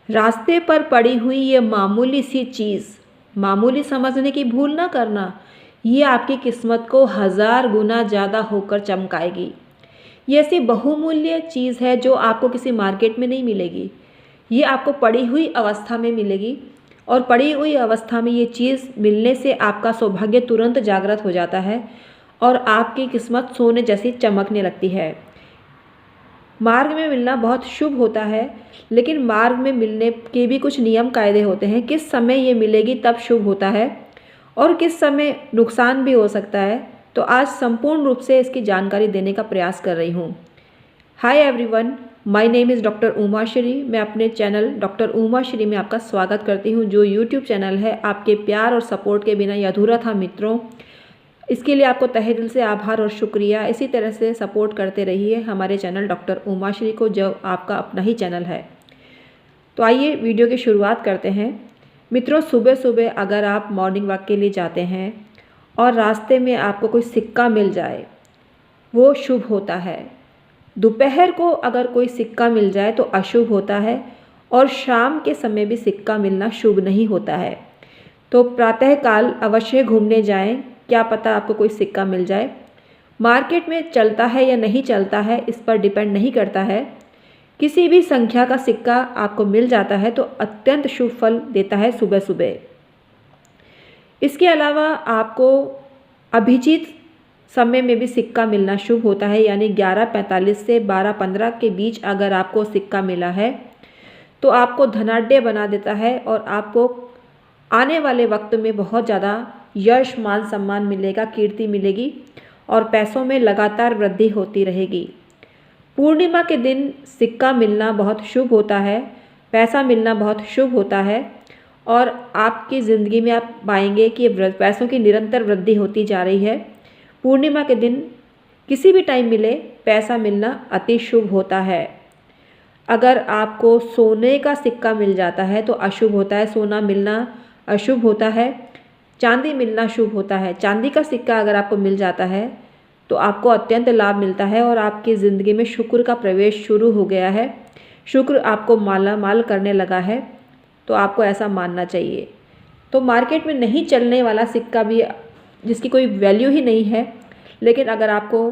रास्ते पर पड़ी हुई ये मामूली सी चीज़, मामूली समझने की भूल ना करना, ये आपकी किस्मत को 1000 गुना ज़्यादा होकर चमकाएगी। ये ऐसी बहुमूल्य चीज़ है जो आपको किसी मार्केट में नहीं मिलेगी। ये आपको पड़ी हुई अवस्था में मिलेगी और पड़ी हुई अवस्था में ये चीज़ मिलने से आपका सौभाग्य तुरंत जागृत हो जाता है और आपकी किस्मत सोने जैसी चमकने लगती है। मार्ग में मिलना बहुत शुभ होता है, लेकिन मार्ग में मिलने के भी कुछ नियम कायदे होते हैं। किस समय ये मिलेगी तब शुभ होता है और किस समय नुकसान भी हो सकता है। तो आज संपूर्ण रूप से इसकी जानकारी देने का प्रयास कर रही हूँ। Hi everyone, my name is doctor Uma Shri. मैं अपने चैनल डॉक्टर उमा श्री में आपका स्वागत करती हूँ, जो यूट्यूब चैनल है आपके प्यार और सपोर्ट के बिना ये अधूरा था मित्रों। इसके लिए आपको तहे दिल से आभार और शुक्रिया। इसी तरह से सपोर्ट करते रहिए हमारे चैनल डॉक्टर उमा श्री को, जो आपका अपना ही चैनल है। तो आइए वीडियो की शुरुआत करते हैं। मित्रों, सुबह सुबह अगर आप मॉर्निंग वॉक के लिए जाते हैं और रास्ते में आपको कोई सिक्का मिल जाए, वो शुभ होता है। दोपहर को अगर कोई सिक्का मिल जाए तो अशुभ होता है और शाम के समय भी सिक्का मिलना शुभ नहीं होता है। तो प्रातःकाल अवश्य घूमने जाएं, क्या पता आपको कोई सिक्का मिल जाए। मार्केट में चलता है या नहीं चलता है इस पर डिपेंड नहीं करता है। किसी भी संख्या का सिक्का आपको मिल जाता है तो अत्यंत शुभ फल देता है सुबह सुबह। इसके अलावा आपको अभिजीत समय में भी सिक्का मिलना शुभ होता है, यानी 11:45 से 12:15 के बीच अगर आपको सिक्का मिला है तो आपको धनाढ्य बना देता है और आपको आने वाले वक्त में बहुत ज़्यादा यश, मान सम्मान मिलेगा, कीर्ति मिलेगी और पैसों में लगातार वृद्धि होती रहेगी। पूर्णिमा के दिन सिक्का मिलना बहुत शुभ होता है, पैसा मिलना बहुत शुभ होता है और आपकी ज़िंदगी में आप पाएंगे कि पैसों की निरंतर वृद्धि होती जा रही है। पूर्णिमा के दिन किसी भी टाइम मिले, पैसा मिलना अति शुभ होता है। अगर आपको सोने का सिक्का मिल जाता है तो अशुभ होता है, सोना मिलना अशुभ होता है। चांदी मिलना शुभ होता है। चांदी का सिक्का अगर आपको मिल जाता है तो आपको अत्यंत लाभ मिलता है और आपकी ज़िंदगी में शुक्र का प्रवेश शुरू हो गया है। शुक्र आपको माला माल करने लगा है, तो आपको ऐसा मानना चाहिए। तो मार्केट में नहीं चलने वाला सिक्का भी, जिसकी कोई वैल्यू ही नहीं है, लेकिन अगर आपको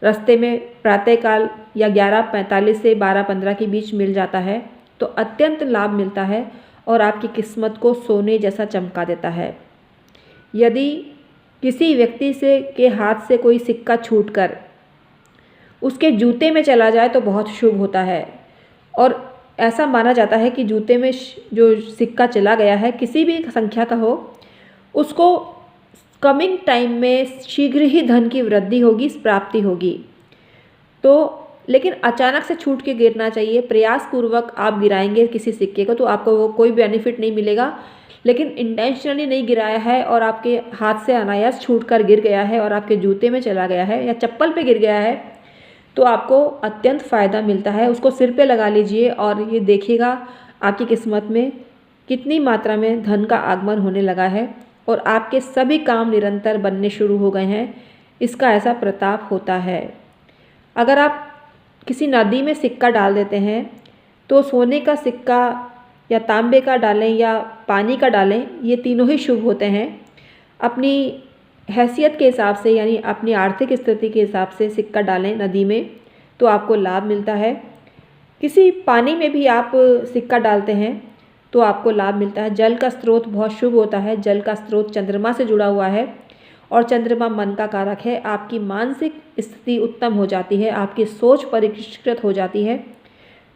रास्ते में प्रातःकाल या 11:45 से 12:15 के बीच मिल जाता है तो अत्यंत लाभ मिलता है और आपकी किस्मत को सोने जैसा चमका देता है। यदि किसी व्यक्ति से के हाथ से कोई सिक्का छूटकर उसके जूते में चला जाए तो बहुत शुभ होता है और ऐसा माना जाता है कि जूते में जो सिक्का चला गया है, किसी भी संख्या का हो, उसको कमिंग टाइम में शीघ्र ही धन की वृद्धि होगी, प्राप्ति होगी। तो लेकिन अचानक से छूट के गिरना चाहिए। प्रयासपूर्वक आप गिराएंगे किसी सिक्के को तो आपको वो कोई बेनिफिट नहीं मिलेगा, लेकिन इंटेंशनली नहीं गिराया है और आपके हाथ से अनायास छूटकर गिर गया है और आपके जूते में चला गया है या चप्पल पे गिर गया है तो आपको अत्यंत फ़ायदा मिलता है। उसको सिर पे लगा लीजिए और ये देखिएगा आपकी किस्मत में कितनी मात्रा में धन का आगमन होने लगा है और आपके सभी काम निरंतर बनने शुरू हो गए हैं। इसका ऐसा प्रताप होता है। अगर आप किसी नदी में सिक्का डाल देते हैं तो सोने का सिक्का या तांबे का डालें या पानी का डालें, ये तीनों ही शुभ होते हैं। अपनी हैसियत के हिसाब से, यानी अपनी आर्थिक स्थिति के हिसाब से सिक्का डालें नदी में तो आपको लाभ मिलता है। किसी पानी में भी आप सिक्का डालते हैं तो आपको लाभ मिलता है। जल का स्रोत बहुत शुभ होता है। जल का स्रोत चंद्रमा से जुड़ा हुआ है और चंद्रमा मन का कारक है। आपकी मानसिक स्थिति उत्तम हो जाती है, आपकी सोच परिष्कृत हो जाती है,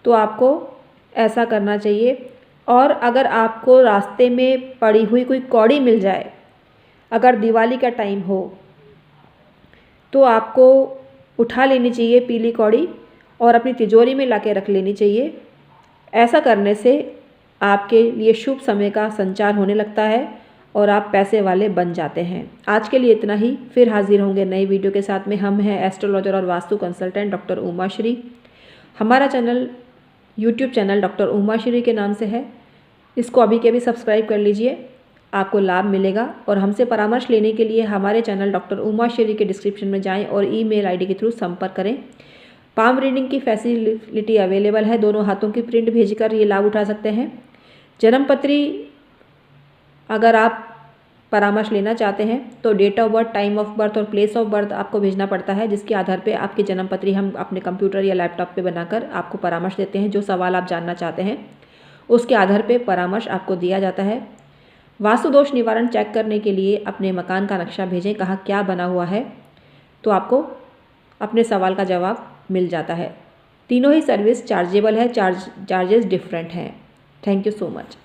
तो आपको ऐसा करना चाहिए। और अगर आपको रास्ते में पड़ी हुई कोई कौड़ी मिल जाए, अगर दिवाली का टाइम हो, तो आपको उठा लेनी चाहिए पीली कौड़ी और अपनी तिजोरी में ला के रख लेनी चाहिए। ऐसा करने से आपके लिए शुभ समय का संचार होने लगता है और आप पैसे वाले बन जाते हैं। आज के लिए इतना ही। फिर हाजिर होंगे नई वीडियो के साथ में। हम हैं एस्ट्रोलॉजर और वास्तु कंसल्टेंट डॉक्टर उमा श्री। हमारा channel YouTube channel doctor Uma Shri के नाम से है। इसको अभी के अभी सब्सक्राइब कर लीजिए, आपको लाभ मिलेगा। और हमसे परामर्श लेने के लिए हमारे चैनल डॉक्टर उमा श्री के डिस्क्रिप्शन में जाएं और ईमेल आईडी के थ्रू संपर्क करें। पाम रीडिंग की फैसिलिटी अवेलेबल है, दोनों हाथों की प्रिंट भेजकर ये लाभ उठा सकते हैं। जन्मपत्री अगर आप परामर्श लेना चाहते हैं तो date of birth, time of birth और प्लेस ऑफ बर्थ आपको भेजना पड़ता है, जिसके आधार पे आपकी जन्मपत्री हम अपने कंप्यूटर या लैपटॉप पे बनाकर आपको परामर्श देते हैं। जो सवाल आप जानना चाहते हैं उसके आधार पे परामर्श आपको दिया जाता है। वास्तु दोष निवारण चेक करने के लिए अपने मकान का नक्शा भेजें, कहाँ क्या बना हुआ है, तो आपको अपने सवाल का जवाब मिल जाता है। तीनों ही सर्विस चार्जेबल है, चार्जेस डिफरेंट हैं। Thank you so much.